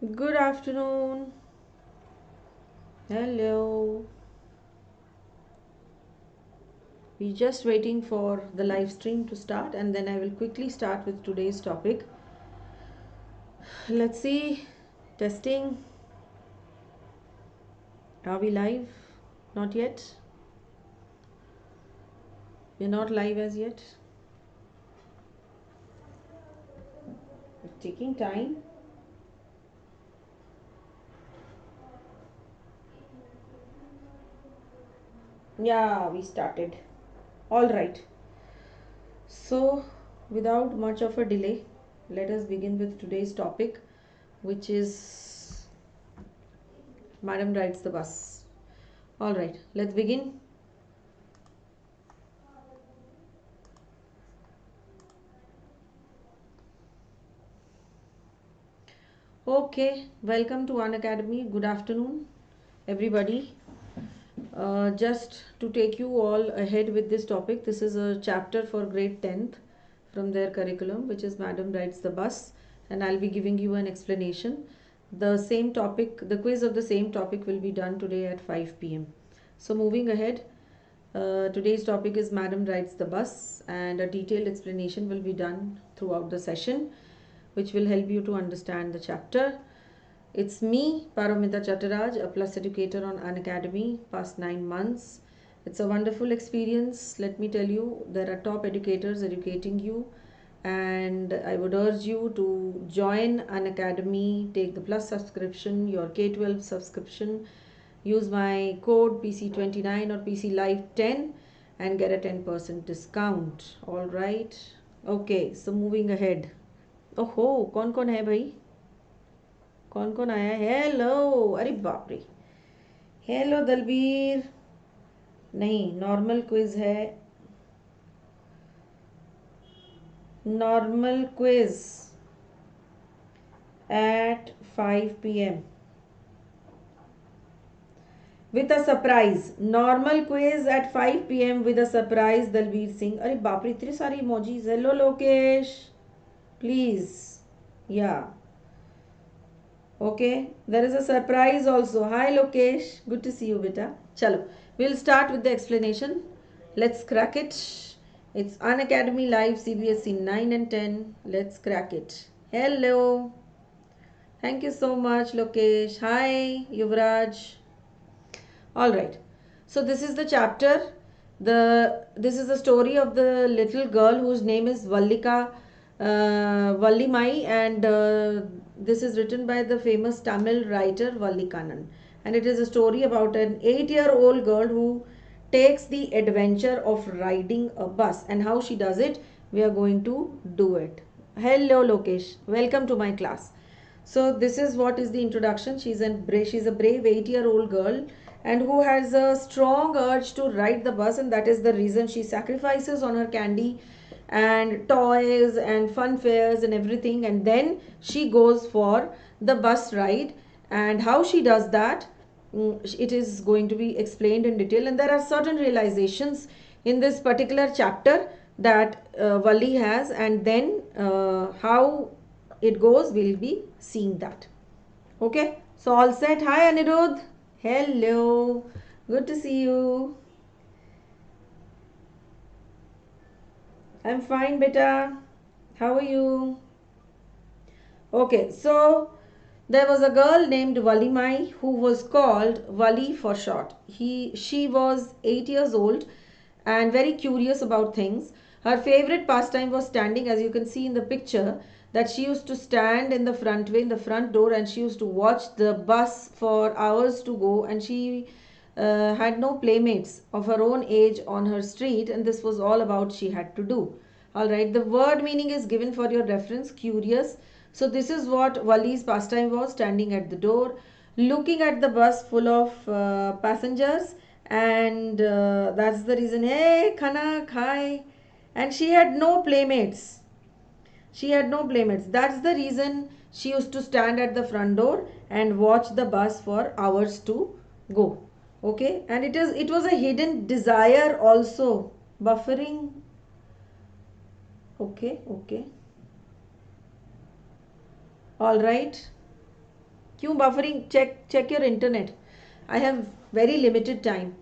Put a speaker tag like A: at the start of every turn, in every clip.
A: Good afternoon. Hello. We're just waiting for the live stream to start and then I will quickly start with today's topic. Let's see. Testing. Are we live? Not yet. We're not live as yet. It's taking time. Yeah, we started. All right. So, without much of a delay, let us begin with today's topic, which is Madam Rides the Bus. All right, let's begin. Okay, welcome to Unacademy. Good afternoon, everybody. Just to take you all ahead with this topic, this is a chapter for grade 10th from their curriculum, which is Madam Rides the Bus, and I'll be giving you an explanation. The same topic, the quiz of the same topic will be done today at 5 p.m. So, moving ahead, today's topic is Madam Rides the Bus, and a detailed explanation will be done throughout the session, which will help you to understand the chapter. It's me, Paromita Chattaraj, a plus educator on Unacademy, past 9 months. It's a wonderful experience. Let me tell you, there are top educators educating you, and I would urge you to join Unacademy, take the plus subscription, your K-12 subscription, use my code PC29 or PC Live 10 and get a 10% discount. All right. Okay, so moving ahead. Oh, कौन है भाई? कौन आया है? Hello, अरे बाप रे. Hello Dalbir. नहीं, नॉर्मल क्विज है. Normal quiz at 5 p.m. with a surprise. Normal quiz at 5 p.m. with a surprise. Dalbir Singh. अरे बाप रे, इतने सारे इमोजीज. Hello Lokesh, please. या Okay, there is a surprise also. Hi Lokesh, good to see you, beta. Chalo, we'll start with the explanation. Let's crack it. It's Unacademy Live CBSE 9 and 10. Let's crack it. Hello. Thank you so much, Lokesh. Hi, Yuvraj. All right. So this is the chapter. This is the story of the little girl whose name is Vallimai, and this is written by the famous Tamil writer Vallikanan, and it is a story about an 8-year-old girl who takes the adventure of riding a bus, and how she does it. We are going to do it. Hello, Lokesh. Welcome to my class. So this is what is the introduction. She's a brave 8-year-old girl and who has a strong urge to ride the bus, and that is the reason she sacrifices on her candy and toys and fun fairs and everything, and then she goes for the bus ride. And how she does that, it is going to be explained in detail, and there are certain realizations in this particular chapter that Valli has, and then how it goes, we'll be seeing that. Okay, so all set. Hi Anirudh. Hello, good to see you. I'm fine, beta. How are you? Okay, so there was a girl named Valimai who was called Vali for short. She was 8 years old and very curious about things. Her favorite pastime was standing, as you can see in the picture, that she used to stand in the front way, in the front door, and she used to watch the bus for hours to go, and she had no playmates of her own age on her street, and this was all about she had to do. All right, the word meaning is given for your reference, curious. So this is what Wali's pastime was, standing at the door, looking at the bus full of passengers, and that's the reason. Hey, Khanak, hi. And she had no playmates. She had no playmates. That's the reason she used to stand at the front door and watch the bus for hours to go. Okay, and it was a hidden desire also. Buffering. Okay, okay. All right. क्यों buffering? Check your internet. I have very limited time.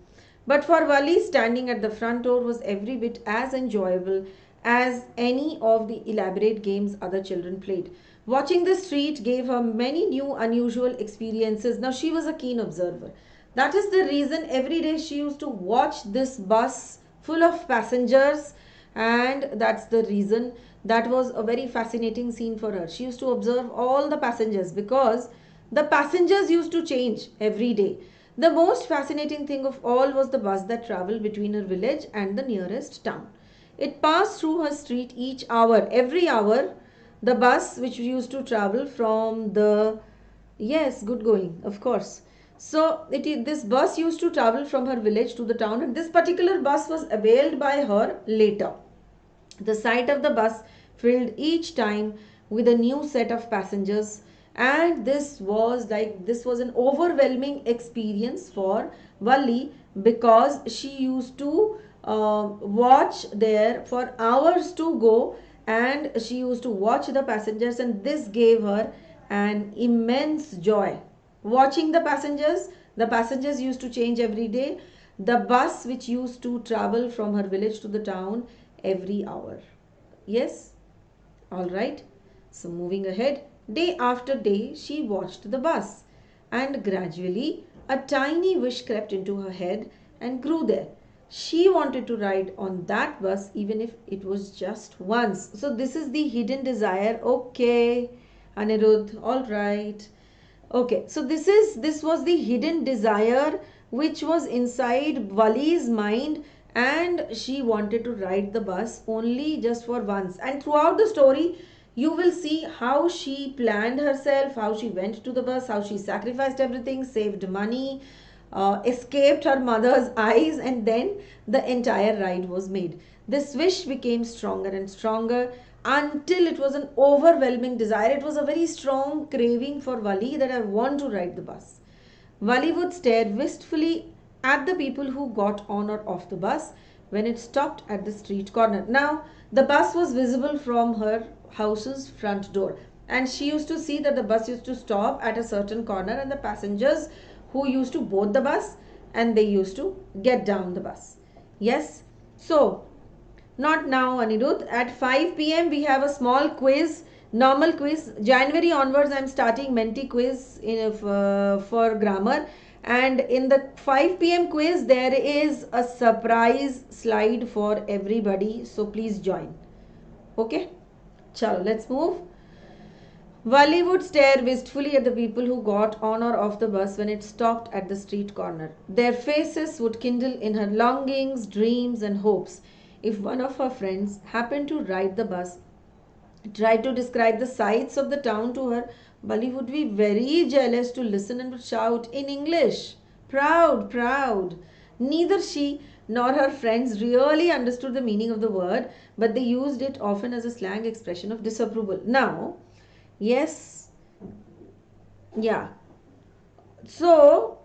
A: But for Wali, standing at the front door was every bit as enjoyable as any of the elaborate games other children played. Watching the street gave her many new, unusual experiences. Now, she was a keen observer. That is the reason every day she used to watch this bus full of passengers, and that's the reason that was a very fascinating scene for her. She used to observe all the passengers because the passengers used to change every day. The most fascinating thing of all was the bus that traveled between her village and the nearest town. It passed through her street each hour. Every hour, the bus which used to travel from the, yes, good going, of course. So this bus used to travel from her village to the town, and this particular bus was availed by her later. The sight of the bus filled each time with a new set of passengers, and this was an overwhelming experience for Valli, because she used to watch there for hours to go, and she used to watch the passengers, and this gave her an immense joy. Watching the passengers used to change every day. The bus which used to travel from her village to the town every hour. Yes, all right. So, moving ahead, day after day, she watched the bus, and gradually a tiny wish crept into her head and grew there. She wanted to ride on that bus even if it was just once. So, this is the hidden desire. Okay, Anirudh, all right. Okay, so this was the hidden desire which was inside Vali's mind, and she wanted to ride the bus only just for once. And throughout the story, you will see how she planned herself, how she went to the bus, how she sacrificed everything, saved money, escaped her mother's eyes, and then the entire ride was made. This wish became stronger and stronger until it was an overwhelming desire. It was a very strong craving for Wali that I want to ride the bus. Wali would stare wistfully at the people who got on or off the bus when it stopped at the street corner. Now, the bus was visible from her house's front door, and she used to see that the bus used to stop at a certain corner, and the passengers who used to board the bus, and they used to get down the bus. Yes, so not now, Anirudh. At 5 p.m. we have a small quiz, normal quiz. January onwards, I am starting Menti quiz for grammar. And in the 5 p.m. quiz, there is a surprise slide for everybody. So please join. Okay? Chalo, let's move. Wali would stare wistfully at the people who got on or off the bus when it stopped at the street corner. Their faces would kindle in her longings, dreams, and hopes. If one of her friends happened to ride the bus, tried to describe the sights of the town to her, Wali would be very jealous to listen and would shout in English, "Proud, proud." Neither she nor her friends really understood the meaning of the word, but they used it often as a slang expression of disapproval. Now, yes, yeah. So,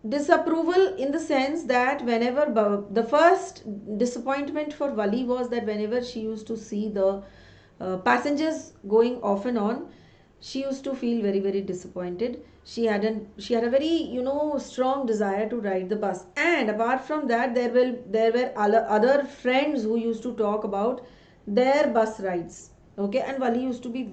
A: disapproval in the sense that whenever the first disappointment for Wali was that whenever she used to see the passengers going off and on, she used to feel very, very disappointed. She had a very, strong desire to ride the bus. And apart from that, there were other friends who used to talk about their bus rides. Okay, and Wali used to be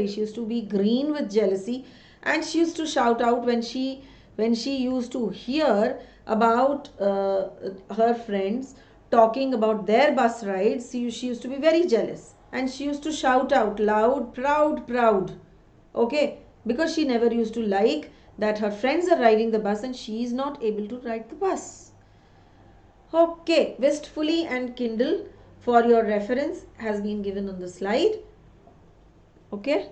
A: she used to be green with jealousy, and she used to shout out when she used to hear about her friends talking about their bus rides. She used to be very jealous, and she used to shout out loud, "Proud, proud." Okay, because she never used to like that her friends are riding the bus and she is not able to ride the bus. Okay, wistfully and kindle for your reference has been given on the slide. Okay.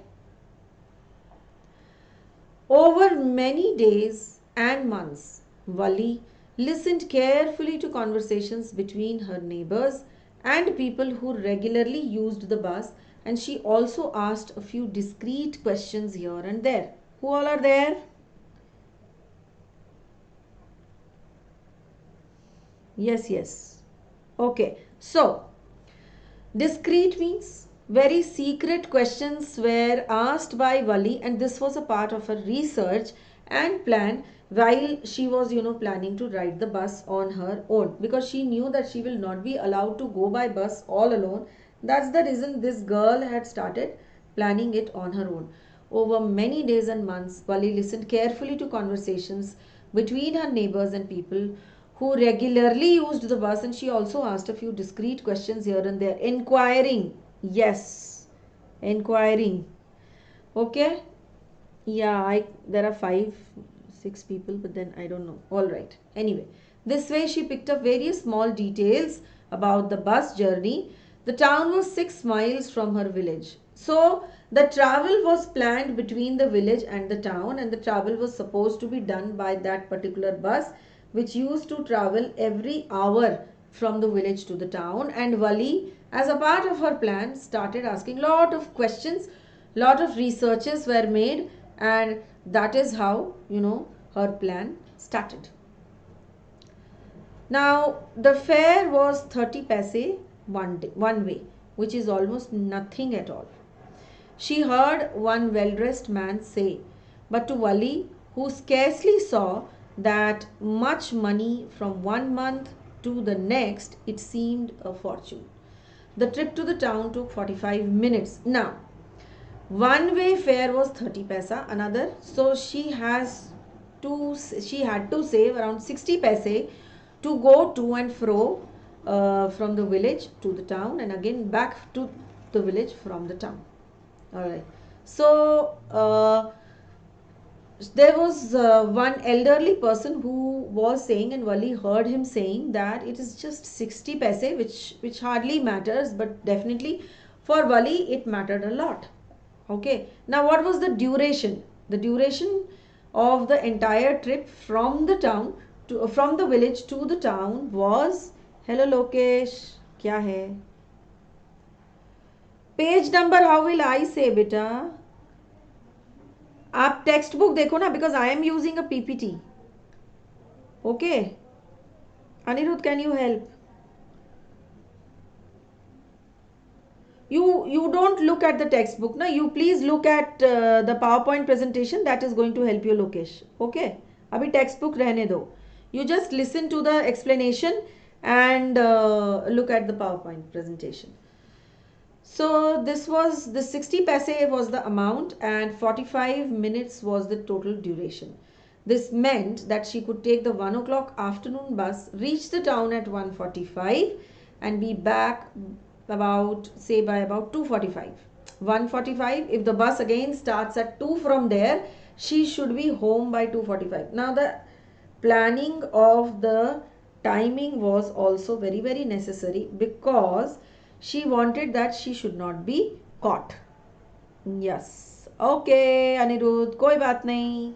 A: Over many days and months, Wali listened carefully to conversations between her neighbors and people who regularly used the bus, and she also asked a few discreet questions here and there. Who all are there? Yes, yes. Okay. So, discreet means very secret questions were asked by Vali, and this was a part of her research and plan while she was, planning to ride the bus on her own, because she knew that she will not be allowed to go by bus all alone. That's the reason this girl had started planning it on her own. Over many days and months, Vali listened carefully to conversations between her neighbors and people who regularly used the bus, and she also asked a few discreet questions here and there, inquiring. Yes, inquiring. Okay. Yeah, I there are 6 people, but then I don't know. All right. Anyway, this way she picked up various small details about the bus journey. The town was 6 miles from her village. So the travel was planned between the village and the town, and the travel was supposed to be done by that particular bus, which used to travel every hour from the village to the town. And Vali, as a part of her plan, started asking lot of questions, lot of researches were made, and that is how her plan started. Now the fare was 30 paise one way, which is almost nothing at all. She heard one well-dressed man say, but to Vali, who scarcely saw that much money from one month to the next, it seemed a fortune. The trip to the town took 45 minutes. Now one way fare was 30 paisa, another, so she had to save around 60 paise to go to and fro from the village to the town, and again back to the village from the town. All right. So there was one elderly person who was saying, and Vali heard him saying that it is just 60 paise, which hardly matters, but definitely for Vali it mattered a lot. Okay. Now what was the duration? The duration of the entire trip from the town to from the village to the town was, hello Lokesh, क्या है? Page number how will I say बेटा? आप text book देखो ना, because I am using a PPT. Okay Anirudh, can you help? You don't look at the textbook na, you please look at the PowerPoint presentation, that is going to help you, Lokesh. Okay, abhi textbook rehne do, you just listen to the explanation and look at the PowerPoint presentation. So this was the 60 paise was the amount, and 45 minutes was the total duration. This meant that she could take the 1 o'clock afternoon bus, reach the town at 1:45 and be back about, say, by about 2:45. 1:45, if the bus again starts at 2 from there, she should be home by 2:45. Now the planning of the timing was also very, very necessary, because she wanted that she should not be caught. Yes. Okay, Anirudh, koi baat nahi.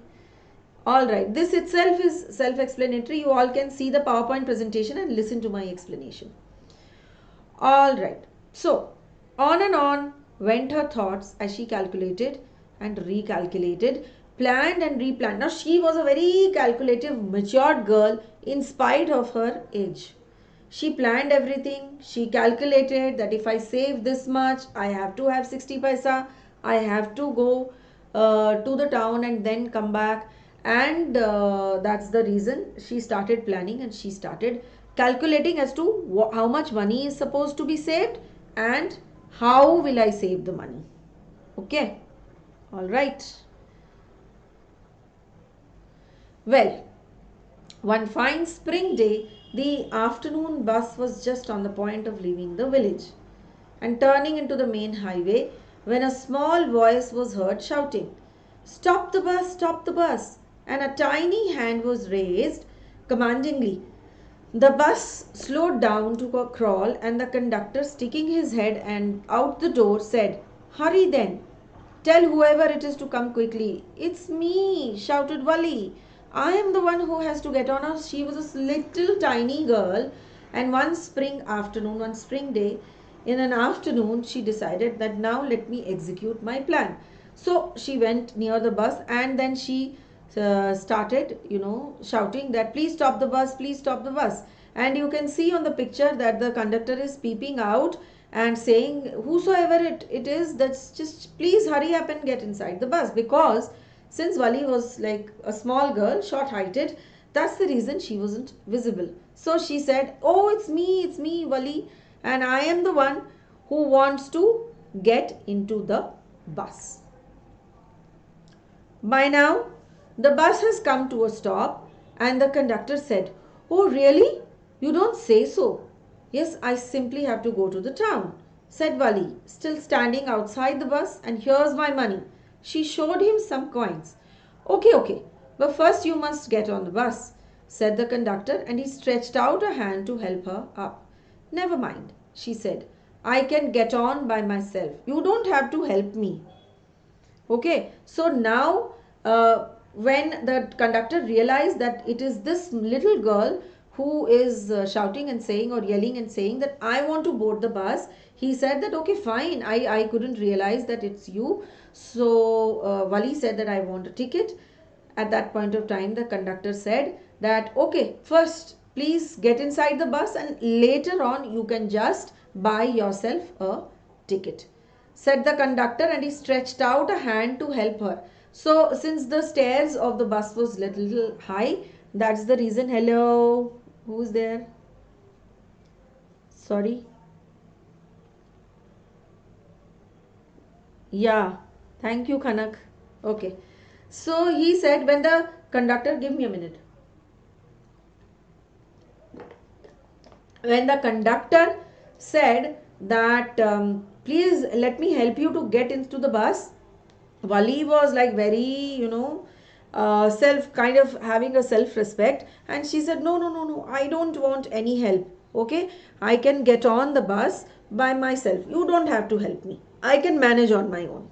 A: All right. This itself is self-explanatory. You all can see the PowerPoint presentation and listen to my explanation. All right. So, on and on went her thoughts as she calculated and recalculated, planned and replanned. Now, she was a very calculative, matured girl in spite of her age. She planned everything. She calculated that if I save this much, I have to have 60 paisa. I have to go to the town and then come back. And that's the reason she started planning, and she started calculating as to how much money is supposed to be saved and how will I save the money. Okay. All right. Well, one fine spring day, the afternoon bus was just on the point of leaving the village and turning into the main highway when a small voice was heard shouting, "Stop the bus, stop the bus!" And a tiny hand was raised commandingly. The bus slowed down to a crawl, and the conductor, sticking his head and out the door, said, "Hurry then. Tell whoever it is to come quickly." "It's me," shouted Vali. "I am the one who has to get on." She was a little tiny girl, and one spring afternoon, one spring day, in an afternoon, she decided that now let me execute my plan. So she went near the bus, and then she started, shouting that, "Please stop the bus, please stop the bus." And you can see on the picture that the conductor is peeping out, and saying, whosoever it is, that's just please hurry up and get inside the bus. Because since Wali was like a small girl, short heighted, that's the reason she wasn't visible. So she said, oh, it's me, Wali, and I am the one who wants to get into the bus. By now, the bus has come to a stop, and the conductor said, oh, really? You don't say so. Yes, I simply have to go to the town, said Wali, still standing outside the bus, and here's my money. She showed him some coins. Okay, but first you must get on the bus, said the conductor, and he stretched out a hand to help her up. Never mind, she said. I can get on by myself. You don't have to help me. Okay, so now when the conductor realized that it is this little girl who is shouting and saying or yelling and saying that I want to board the bus, he said that okay, fine, I couldn't realize that it's you. So Wali said that I want a ticket. At that point of time, the conductor said that okay, first please get inside the bus and later on you can just buy yourself a ticket, said the conductor, and he stretched out a hand to help her. So since the stairs of the bus was little high, that's the reason. Hello, who's there? Sorry. Yeah, thank you, Kanak. Okay. So he said when the conductor, give me a minute. When the conductor said that please let me help you to get into the bus, Wali was like very, self kind of having a self-respect, and she said, no, I don't want any help. Okay, I can get on the bus by myself. You don't have to help me. I can manage on my own.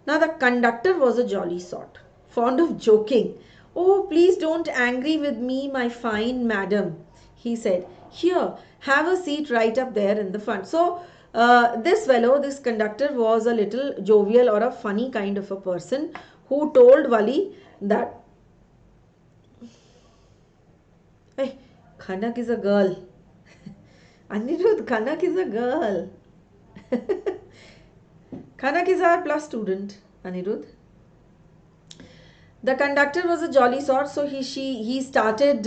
A: Now the conductor was a jolly sort, fond of joking. Oh, please don't angry with me, my fine madam, he said. Here, have a seat right up there in the front. So this fellow, this conductor, was a little jovial or a funny kind of a person who told Wali that, hey, Kanak is a girl. Anirudh, Kanak is a girl. Kanak is our plus student, Anirudh. The conductor was a jolly sort, so he started,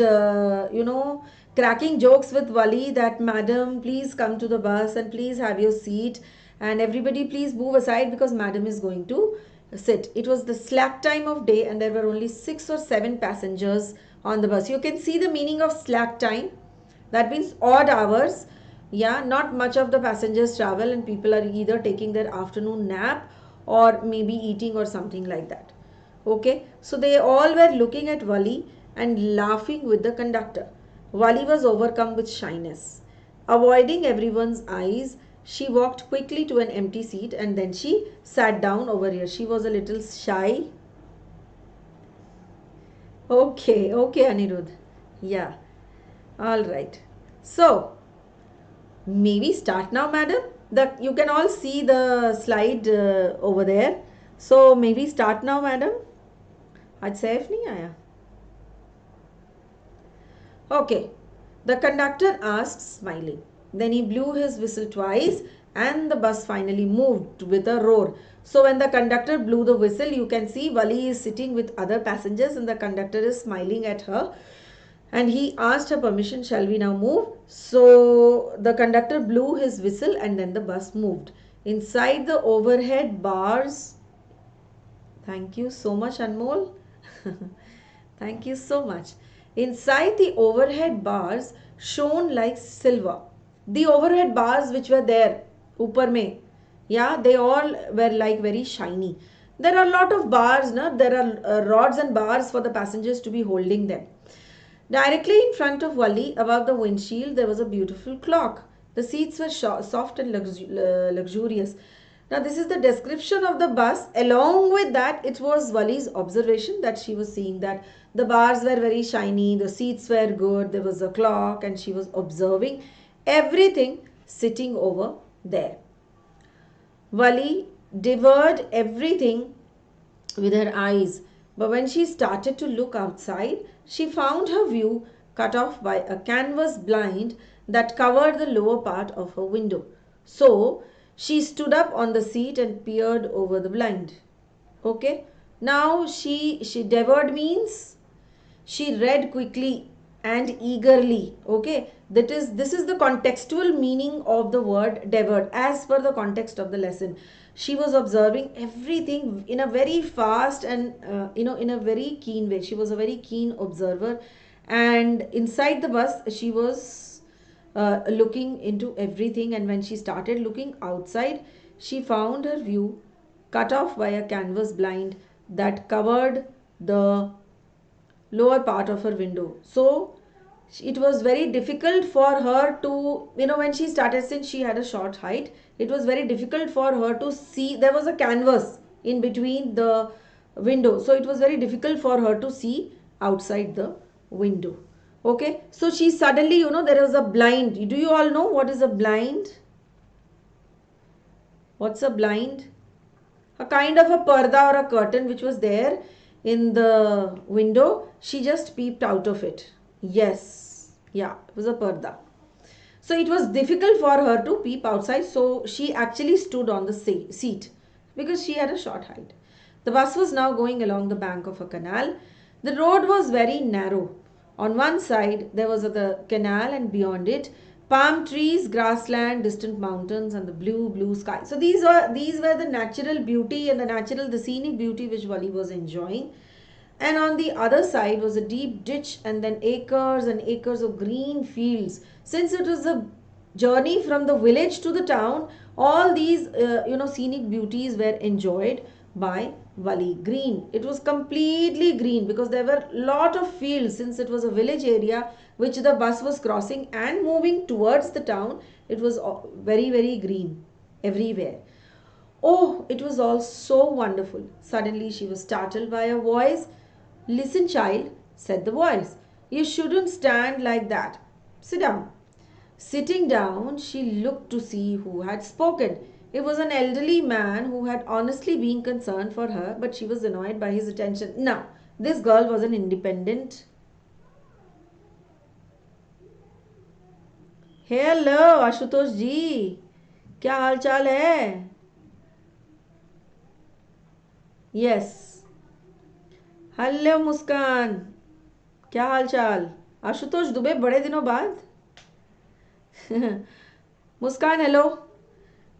A: cracking jokes with Wali that, madam, please come to the bus and please have your seat, and everybody please move aside because madam is going to sit. It was the slack time of day and there were only 6 or 7 passengers on the bus. You can see the meaning of slack time. That means odd hours. Yeah, not much of the passengers travel and people are either taking their afternoon nap or maybe eating or something like that. Okay, so they all were looking at Wali and laughing with the conductor. Wali was overcome with shyness. Avoiding everyone's eyes, she walked quickly to an empty seat and then she sat down over here. She was a little shy. Okay, Anirudh. Yeah, all right. So, maybe start now, madam. You can all see the slide over there. So, maybe start now, madam. आज safe नहीं आया. Okay, the conductor asked, smiling. Then he blew his whistle twice and the bus finally moved with a roar. So when the conductor blew the whistle, you can see Wali is sitting with other passengers and the conductor is smiling at her. And he asked her permission, shall we now move? So the conductor blew his whistle and then the bus moved. Inside the overhead bars, thank you so much, Anmol. Thank you so much. Inside the overhead bars shone like silver. The overhead bars which were there, upar mein, yeah, they all were like very shiny. There are a lot of bars, no? There are rods and bars for the passengers to be holding them. Directly in front of Wali, above the windshield, there was a beautiful clock. The seats were soft and luxurious. Now this is the description of the bus. Along with that, it was Wali's observation that she was seeing that the bars were very shiny, the seats were good, there was a clock and she was observing everything sitting over there. Wali devoured everything with her eyes, but when she started to look outside, she found her view cut off by a canvas blind that covered the lower part of her window. So she stood up on the seat and peered over the blind. Okay. Now she devoured means she read quickly and eagerly. Okay, this is the contextual meaning of the word devoured as per the context of the lesson. She was observing everything in a very fast and in a very keen way. She was a very keen observer, and inside the bus she was looking into everything. And when she started looking outside, she found her view cut off by a canvas blind that covered the lower part of her window. So it was very difficult for her to, when she started, since she had a short height, it was very difficult for her to see. There was a canvas in between the window, so it was very difficult for her to see outside the window. Okay, so she suddenly, there was a blind. Do you all know what is a blind? What's a blind? A kind of a parda or a curtain which was there in the window. She just peeped out of it. Yes, yeah, it was a parda. So it was difficult for her to peep outside, so she actually stood on the seat because she had a short height. The bus was now going along the bank of a canal. The road was very narrow. On one side there was the canal, and beyond it palm trees, grassland, distant mountains, and the blue sky. So these were the natural beauty and the scenic beauty which Wali was enjoying. And on the other side was a deep ditch, and then acres and acres of green fields. Since it was a journey from the village to the town, all these scenic beauties were enjoyed by Wali. Green, it was completely green because there were lot of fields. Since it was a village area which the bus was crossing and moving towards the town, it was very green everywhere. Oh, it was all so wonderful. Suddenly she was startled by a voice. "Listen, child," said the voice. "You shouldn't stand like that. Sit down." Sitting down, she looked to see who had spoken. It was an elderly man who had honestly been concerned for her, but she was annoyed by his attention. Now, this girl was an independent. Hello, Ashutosh जी, क्या हाल चाल है? Yes. Hello मुस्कान, क्या हाल चाल? आशुतोष दुबे, बड़े दिनों बाद. Muskan, hello.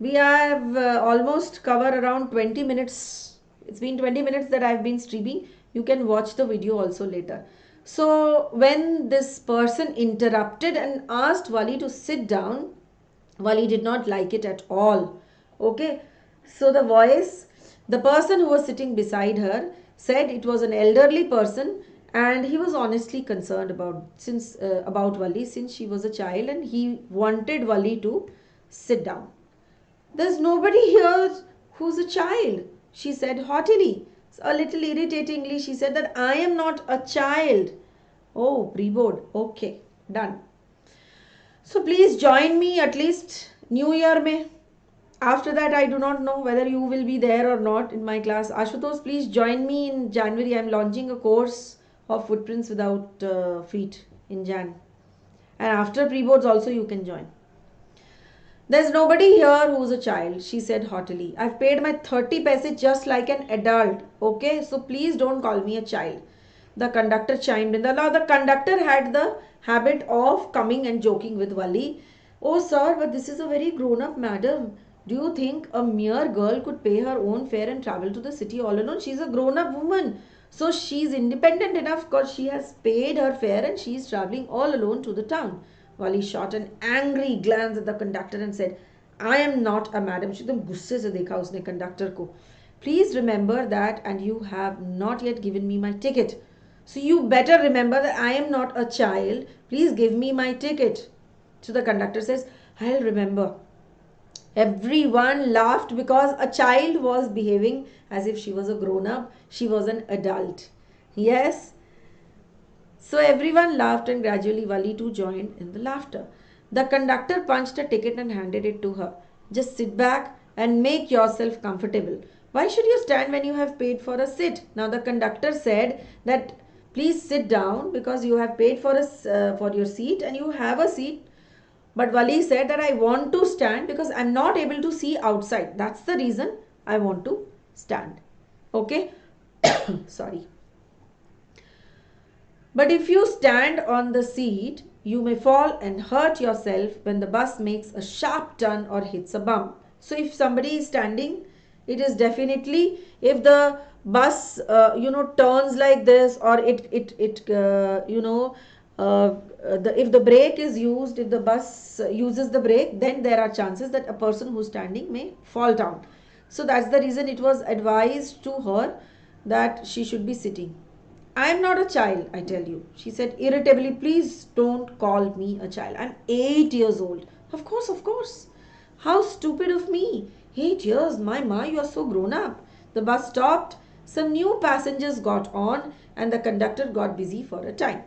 A: We have almost covered around 20 minutes. It's been 20 minutes that I've been streaming. You can watch the video also later. So when this person interrupted and asked Wali to sit down, Wali did not like it at all. Okay. So the person who was sitting beside her said it was an elderly person, and he was honestly concerned about Wali since she was a child, and he wanted Wali to sit down. "There's nobody here who's a child," she said haughtily. A little irritatingly, she said that "I am not a child." Oh, pre-board. Okay, done. "So please join me at least New Year mein. After that, I do not know whether you will be there or not in my class. Ashutosh, please join me in January. I am launching a course of footprints without feet in Jan. And after pre-boards also you can join." "There's nobody here who's a child," she said haughtily. "I've paid my 30 paise just like an adult. Okay, so please don't call me a child." The conductor chimed in. The conductor had the habit of coming and joking with Wali. "Oh sir, but this is a very grown-up madam. Do you think a mere girl could pay her own fare and travel to the city all alone? She's a grown-up woman. So she's independent enough because she has paid her fare and she's traveling all alone to the town." Wali shot an angry glance at the conductor and said, "I am not a madam." एकदम गुस्से से देखा उसने conductor को. "Please remember that, and you have not yet given me my ticket. So you better remember that I am not a child. Please give me my ticket." So the conductor says, "I'll remember." Everyone laughed because a child was behaving as if she was a grown-up. She was an adult. Yes. So everyone laughed, and gradually Wali too joined in the laughter. The conductor punched a ticket and handed it to her. "Just sit back and make yourself comfortable. Why should you stand when you have paid for a sit?" Now the conductor said that please sit down because you have paid for your seat and you have a seat. But Wali said that I want to stand because I'm not able to see outside. That's the reason I want to stand. Okay. Sorry. But if you stand on the seat, you may fall and hurt yourself when the bus makes a sharp turn or hits a bump. So if somebody is standing, it is definitely, if the bus turns like this, or if the brake is used, if the bus uses the brake, then there are chances that a person who's standing may fall down. So that's the reason it was advised to her that she should be sitting. I am not a child, I tell you. She said irritably, please don't call me a child. I'm 8 years old. Of course, of course. How stupid of me. 8 years, my ma, you are so grown up. The bus stopped. Some new passengers got on and the conductor got busy for a time.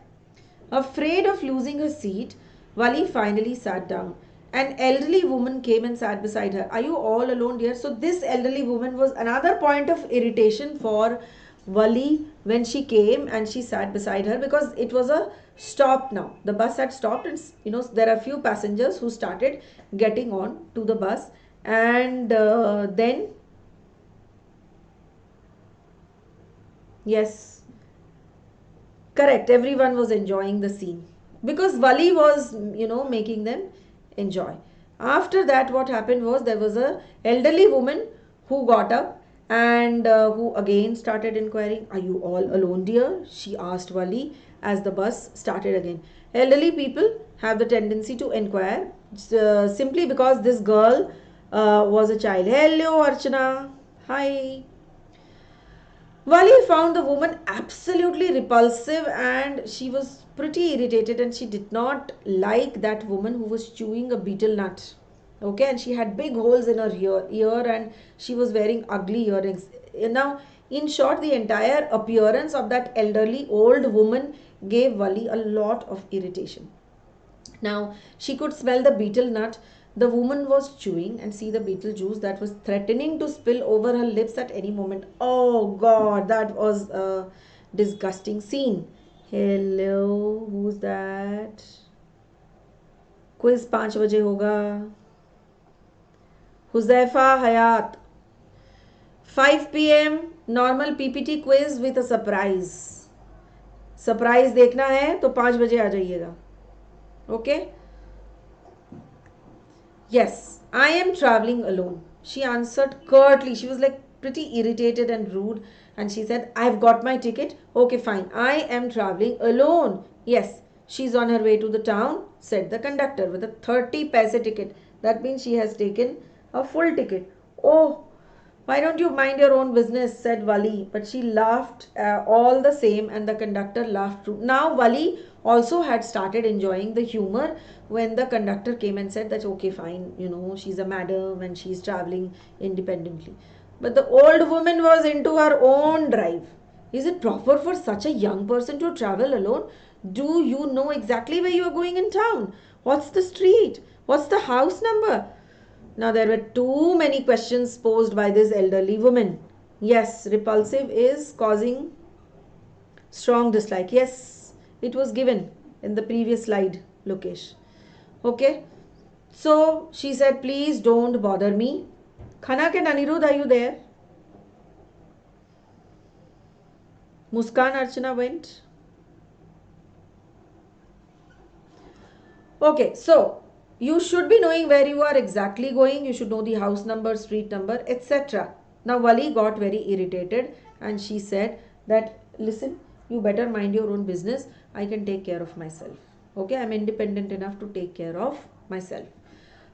A: Afraid of losing her seat, Wali finally sat down. An elderly woman came and sat beside her. Are you all alone, dear? So this elderly woman was another point of irritation for Wali when she came and she sat beside her, because it was a stop now. The bus had stopped and there are few passengers who started getting on to the bus, and then yes, correct, everyone was enjoying the scene because Wali was making them enjoy. After that, what happened was there was a elderly woman who got up and who again started inquiring, are you all alone, dear? She asked Wali as the bus started again. Elderly people have the tendency to inquire simply because this girl was a child. Hello, Archana. Hi. Wali found the woman absolutely repulsive and she was pretty irritated, and she did not like that woman who was chewing a betel nut. Okay, and she had big holes in her ear and she was wearing ugly earrings. Now, in short, the entire appearance of that elderly old woman gave Wali a lot of irritation. Now, she could smell the betel nut the woman was chewing and see the betel juice that was threatening to spill over her lips at any moment. Oh God, that was a disgusting scene. Hello, who's that? Quiz 5 baje hoga. Huzaifa Hayat. 5 p.m. normal PPT quiz with a surprise. Surprise देखना है तो 5 बजे आ जाइएगा. Okay? Yes, I am traveling alone. She answered curtly. She was like pretty irritated and rude. And she said, I've got my ticket. Okay, fine. I am traveling alone. Yes, she's on her way to the town, said the conductor with a 30 paise ticket. That means she has taken a full ticket. Oh, why don't you mind your own business, said Wali. But she laughed all the same, and the conductor laughed too. Now Wali also had started enjoying the humor when the conductor came and said that okay, fine, she's a madam and she's traveling independently. But the old woman was into her own drive. Is it proper for such a young person to travel alone? Do you know exactly where you are going in town? What's the street? What's the house number? Now there were too many questions posed by this elderly woman. Yes, repulsive is causing strong dislike. Yes, it was given in the previous slide, Lokesh. Okay. So she said, please don't bother me. Khanak and Anirudh, are you there? Muskan Archana went. Okay, so you should be knowing where you are exactly going. You should know the house number, street number, etc. Now Wali got very irritated and she said that, listen, you better mind your own business. I can take care of myself. Okay, I'm independent enough to take care of myself.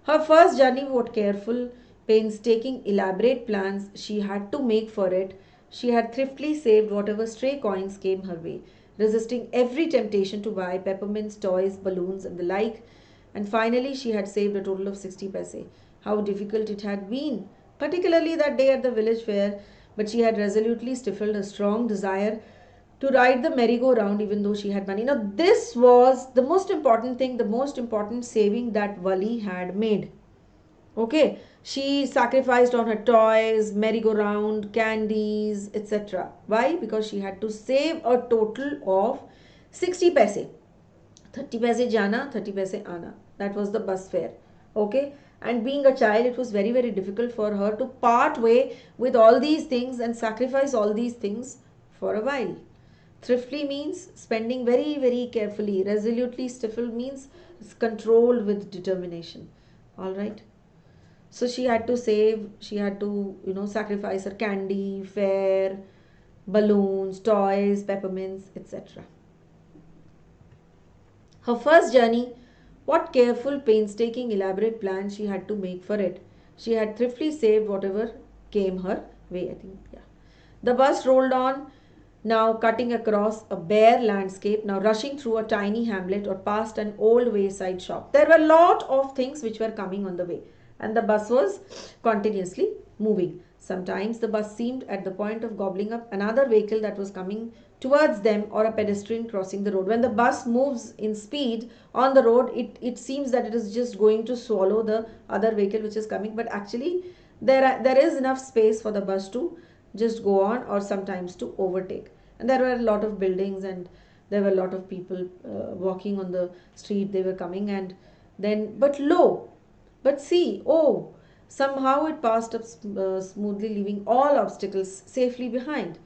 A: Her first journey, what careful, painstaking, elaborate plans she had to make for it. She had thriftily saved whatever stray coins came her way, resisting every temptation to buy peppermints, toys, balloons and the like. And finally she had saved a total of 60 paise. How difficult it had been, particularly that day at the village fair, but she had resolutely stifled a strong desire to ride the merry-go-round even though she had money. Now this was the most important thing, the most important saving that Wali had made. Okay, she sacrificed on her toys, merry-go-round, candies, etc. Why? Because she had to save a total of 60 paise. 30 paise jana, 30 paise ana. That was the bus fare. Okay. And being a child, it was very, very difficult for her to part way with all these things and sacrifice all these things for a while. Thriftily means spending very, very carefully. Resolutely, stifle means controlled with determination. All right. So she had to save, she had to, sacrifice her candy, fare, balloons, toys, peppermints, etc. Her first journey, what careful, painstaking, elaborate plans she had to make for it. She had thriftily saved whatever came her way, I think. Yeah. The bus rolled on, now cutting across a bare landscape, now rushing through a tiny hamlet or past an old wayside shop. There were a lot of things which were coming on the way, and the bus was continuously moving. Sometimes the bus seemed at the point of gobbling up another vehicle that was coming towards them, or a pedestrian crossing the road. When the bus moves in speed on the road, it seems that it is just going to swallow the other vehicle which is coming, but actually there is enough space for the bus to just go on, or sometimes to overtake. And there were a lot of buildings, and there were a lot of people walking on the street. They were coming, and then, but lo, but see, oh, somehow it passed up smoothly, leaving all obstacles safely behind.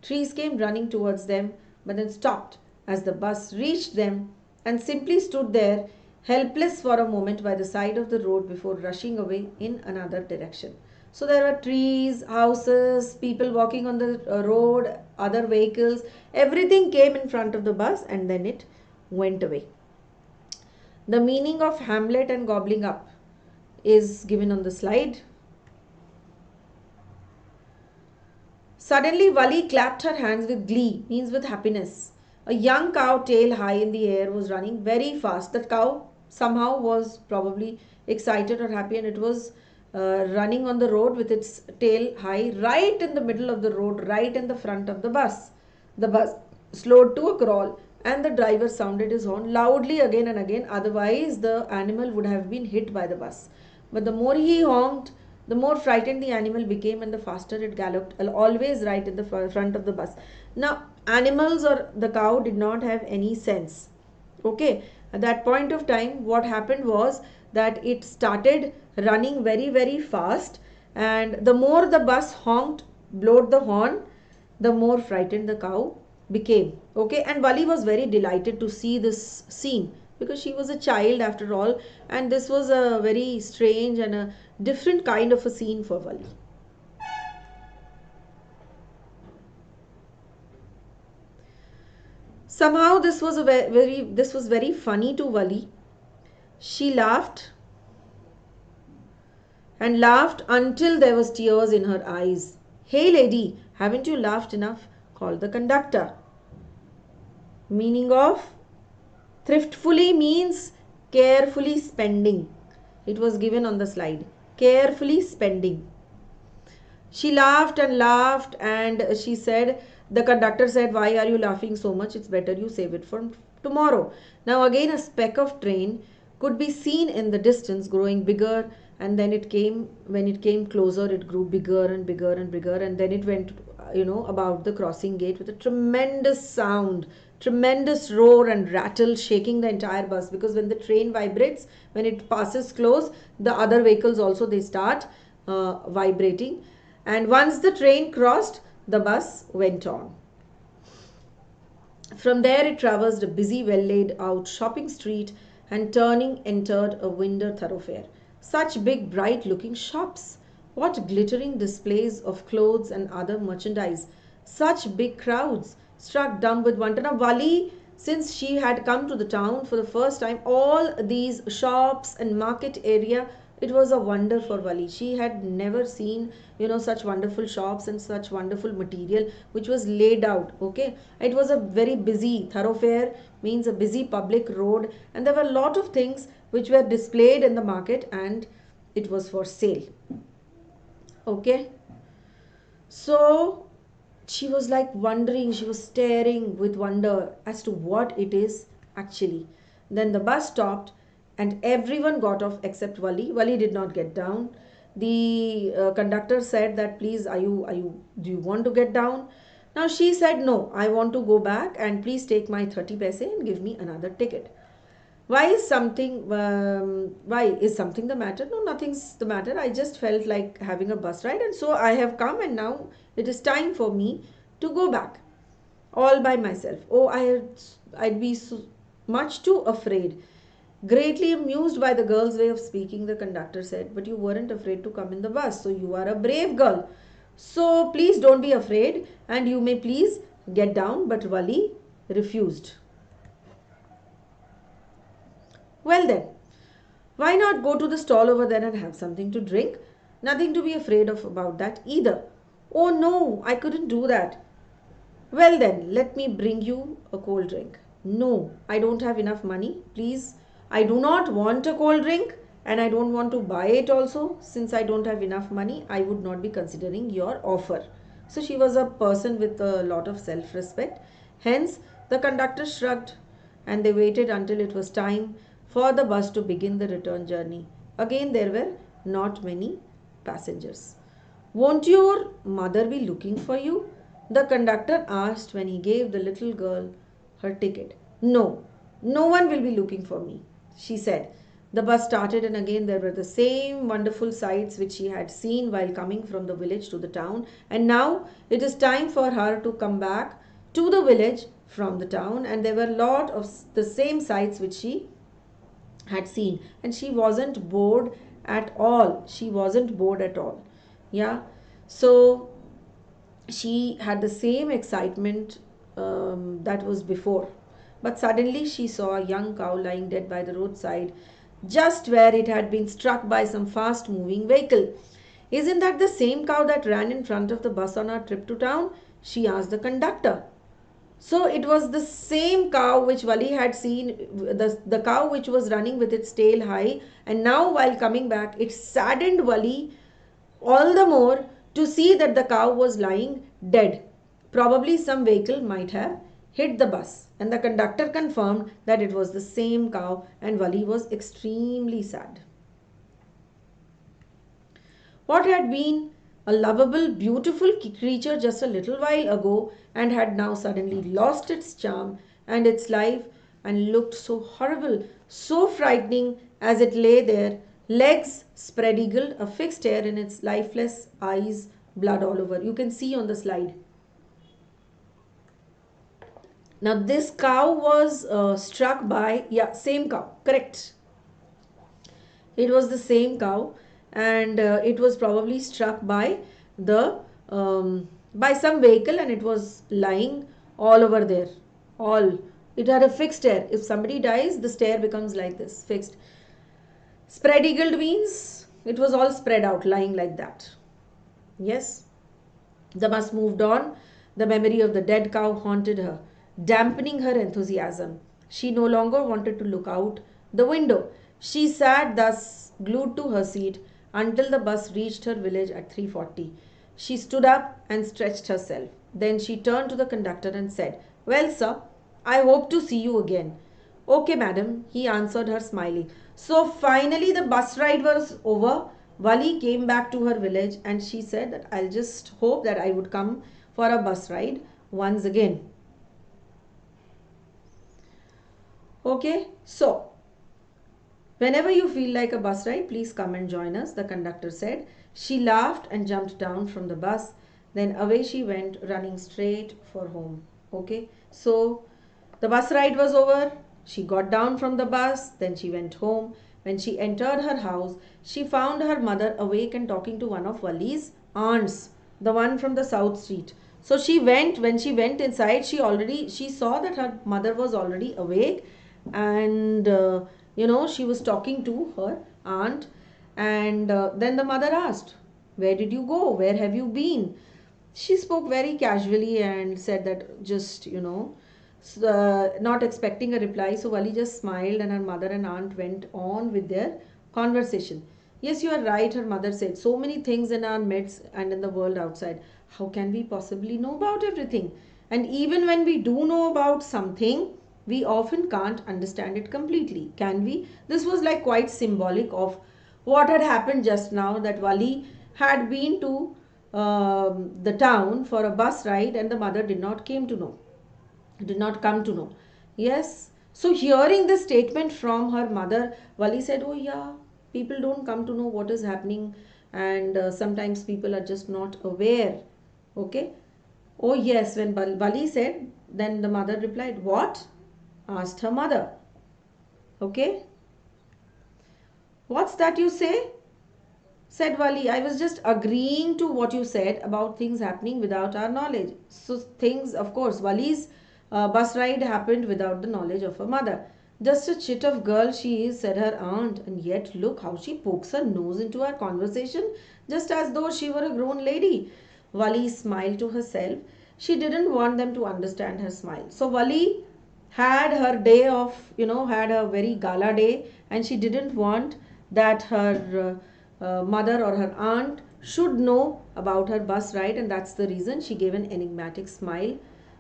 A: Trees came running towards them, but then stopped as the bus reached them, and simply stood there, helpless for a moment by the side of the road before rushing away in another direction. So there were trees, houses, people walking on the road, other vehicles. Everything came in front of the bus, and then it went away. The meaning of Hamlet and gobbling up is given on the slide. Suddenly Vali clapped her hands with glee, means with happiness. A young cow, tail high in the air, was running very fast. That cow somehow was probably excited or happy, and it was running on the road with its tail high, right in the middle of the road, right in the front of the bus. The bus slowed to a crawl, and the driver sounded his horn loudly again and again, otherwise the animal would have been hit by the bus. But the more he honked, the more frightened the animal became, and the faster it galloped, always right in the front of the bus. Now, animals or the cow did not have any sense. Okay, at that point of time, what happened was that it started running very, very fast, and the more the bus honked, blowed the horn, the more frightened the cow became. Okay, and Vali was very delighted to see this scene, because she was a child after all, and this was a very strange and a different kind of a scene for Vali. Somehow this was very funny to Vali. She laughed and laughed until there was tears in her eyes. "Hey lady, haven't you laughed enough?" called the conductor. Meaning of thriftfully means carefully spending. It was given on the slide. Carefully spending. She laughed and laughed, and she said, the conductor said, "Why are you laughing so much? It's better you save it for tomorrow." Now again a speck of train could be seen in the distance, growing bigger, and then when it came closer, it grew bigger and bigger and bigger, and then it went about the crossing gate with a tremendous sound, tremendous roar and rattle, shaking the entire bus, because when the train vibrates, when it passes close, the other vehicles also, they start vibrating. And once the train crossed, the bus went on. From there it traversed a busy, well laid out shopping street, and turning entered a winter thoroughfare. Such big, bright looking shops! What glittering displays of clothes and other merchandise! Such big crowds! Struck dumb with wonder. Now Vali, since she had come to the town for the first time, all these shops and market area, it was a wonder for Vali. She had never seen, such wonderful shops and such wonderful material which was laid out. Okay, it was a very busy thoroughfare, means a busy public road, and there were a lot of things which were displayed in the market, and it was for sale. Okay, so she was like wondering, she was staring with wonder as to what it is actually. Then the bus stopped, and everyone got off except Vali. Vali did not get down. The conductor said that, "Please, do you want to get down?" Now she said, "No, I want to go back, and please take my 30 paise and give me another ticket." Why is something the matter? No, nothing's the matter. I just felt like having a bus ride, and so I have come, and now it is time for me to go back all by myself. Oh, I'd be so much too afraid. Greatly amused by the girl's way of speaking, the conductor said, "But you weren't afraid to come in the bus, so you are a brave girl. So please don't be afraid, and you may please get down." But Wali refused. Well then, why not go to the stall over there and have something to drink? Nothing to be afraid of about that either. Oh no, I couldn't do that. Well then, let me bring you a cold drink. No, I don't have enough money. Please, I do not want a cold drink, and I don't want to buy it also. Since I don't have enough money, I would not be considering your offer. So she was a person with a lot of self-respect. Hence, the conductor shrugged, and they waited until it was time for the bus to begin the return journey. Again, there were not many passengers. Won't your mother be looking for you? The conductor asked when he gave the little girl her ticket. No, no one will be looking for me, she said. The bus started, and again there were the same wonderful sights which she had seen while coming from the village to the town. And now it is time for her to come back to the village from the town, and there were a lot of the same sights which she had seen, and she wasn't bored at all. She wasn't bored at all. Yeah. So she had the same excitement that was before. But suddenly she saw a young cow lying dead by the roadside, just where it had been struck by some fast moving vehicle. Isn't that the same cow that ran in front of the bus on our trip to town? She asked the conductor. So it was the same cow which Wali had seen, the cow which was running with its tail high, and now while coming back, it saddened Wali all the more to see that the cow was lying dead. Probably some vehicle might have hit the bus, and the conductor confirmed that it was the same cow, and Wali was extremely sad. What had been a lovable, beautiful creature just a little while ago and had now suddenly lost its charm and its life and looked so horrible, so frightening as it lay there, legs spread eagled, a fixed stare in its lifeless eyes, blood all over. You can see on the slide. Now this cow was struck by, same cow, correct. It was the same cow, and it was probably struck by the by some vehicle, and it was lying all over there. All it had a fixed stare. If somebody dies, the stare becomes like this, fixed. Spread eagled means it was all spread out, lying like that. Yes. The bus moved on. The memory of the dead cow haunted her, dampening her enthusiasm. She no longer wanted to look out the window. She sat thus glued to her seat until the bus reached her village at 3:40. She stood up and stretched herself. Then she turned to the conductor and said, "Well, sir, I hope to see you again." "Okay, madam," he answered her, smiling. So finally the bus ride was over. Wali came back to her village, and she said that I'll just hope that I would come for a bus ride once again. Okay, so whenever you feel like a bus ride, please come and join us, the conductor said. She laughed and jumped down from the bus. Then away she went, running straight for home. Okay, so the bus ride was over. She got down from the bus. Then she went home. When she entered her house, she found her mother awake and talking to one of Wali's aunts, the one from the south street. So when she went inside, she saw that her mother was already awake, and she was talking to her aunt. And then the mother asked, "Where did you go? Where have you been?" She spoke very casually and said that just not expecting a reply. So Wali just smiled, and her mother and aunt went on with their conversation. "Yes, you are right," her mother said. "So many things in our midst and in the world outside. How can we possibly know about everything? And even when we do know about something, we often can't understand it completely, can we?" This was like quite symbolic of what had happened just now, that Wali had been to the town for a bus ride, and the mother did not come to know. Yes, So hearing this statement from her mother, Vali said, oh yeah, people don't come to know what is happening, and sometimes people are just not aware. Okay. Oh yes, when Vali said, then the mother replied, what? Asked her mother. Okay. What's that you say? Said Vali, I was just agreeing to what you said about things happening without our knowledge. So things, of course, Vali's bus ride happened without the knowledge of her mother. Just a chit of girl she is, said her aunt, and yet look how she pokes her nose into our conversation, just as though she were a grown lady. Vali smiled to herself. She didn't want them to understand her smile. So Vali had her day of, had a very gala day, and she didn't want that her mother or her aunt should know about her bus ride, and that's the reason she gave an enigmatic smile,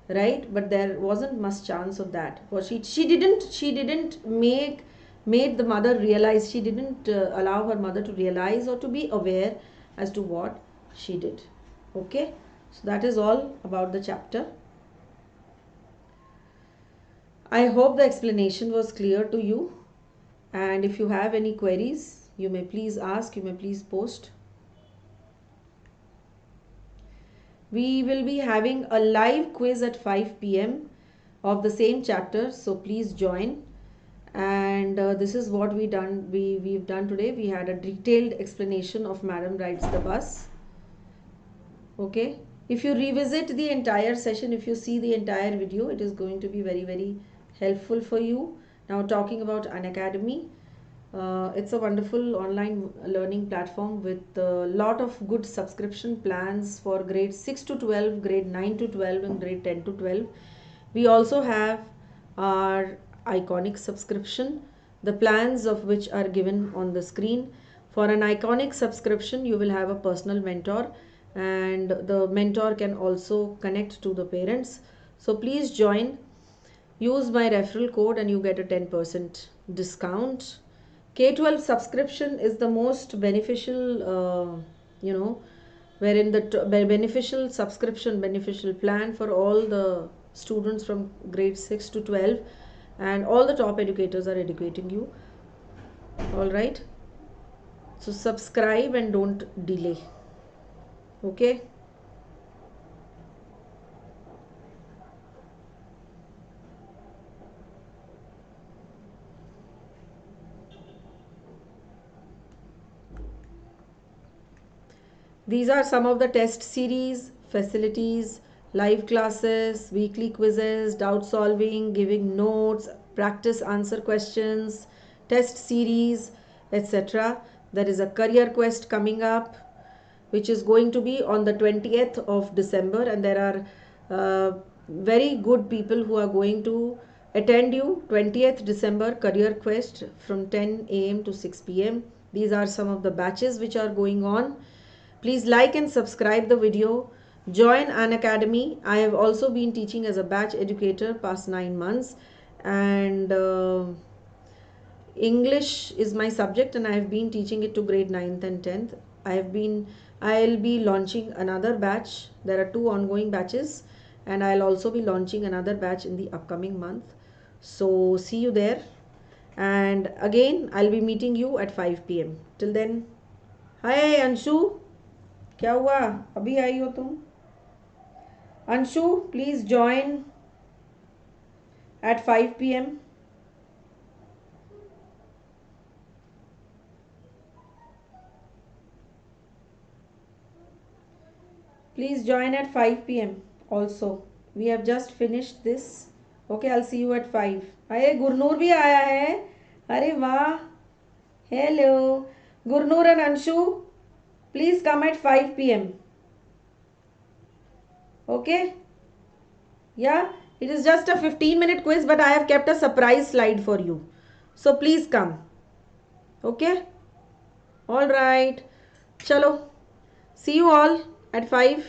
A: right? But there wasn't much chance of that. For she didn't made the mother realize. She didn't allow her mother to realize or to be aware as to what she did. Okay, so that is all about the chapter. I hope the explanation was clear to you, and if you have any queries, you may please ask, you may please post. We will be having a live quiz at 5 p.m. of the same chapter, so please join. And this is what we've done today. We had a detailed explanation of Madam Rides the Bus. Okay, if you revisit the entire session, if you see the entire video, it is going to be very, very helpful for you. Now, talking about Unacademy, it's a wonderful online learning platform with a lot of good subscription plans for grade 6 to 12, grade 9 to 12, and grade 10 to 12. We also have our iconic subscription, the plans of which are given on the screen. For an iconic subscription, you will have a personal mentor, and the mentor can also connect to the parents. So please join. Use my referral code and you get a 10% discount. K-12 subscription is the most beneficial, wherein the beneficial subscription, beneficial plan for all the students from grade 6 to 12, and all the top educators are educating you. All right. So subscribe and don't delay. Okay. These are some of the test series, facilities, live classes, weekly quizzes, doubt solving, giving notes, practice answer questions, test series, etc. There is a career quest coming up, which is going to be on the 20th of December, and there are very good people who are going to attend you. 20th December career quest from 10 a.m. to 6 p.m. These are some of the batches which are going on. Please like and subscribe the video. Join Unacademy. I have also been teaching as a batch educator past 9 months, and English is my subject, and I have been teaching it to grade 9th and 10th. I'll be launching another batch. There are 2 ongoing batches, and I'll also be launching another batch in the upcoming month. So see you there. And again, I'll be meeting you at 5 p.m. Till then, hi Anshu. क्या हुआ? अभी आई हो तुम? Anshu, please join at 5 p.m. Please join at 5 p.m. also. We have just finished this. Okay, I'll see you at 5. अरे गुरनूर भी आया है. अरे वाह. Hello. Gurnur and Anshu, please come at 5 p.m. Okay? Yeah, it is just a 15-minute quiz, but I have kept a surprise slide for you. So please come. Okay? All right. Chalo. See you all at 5.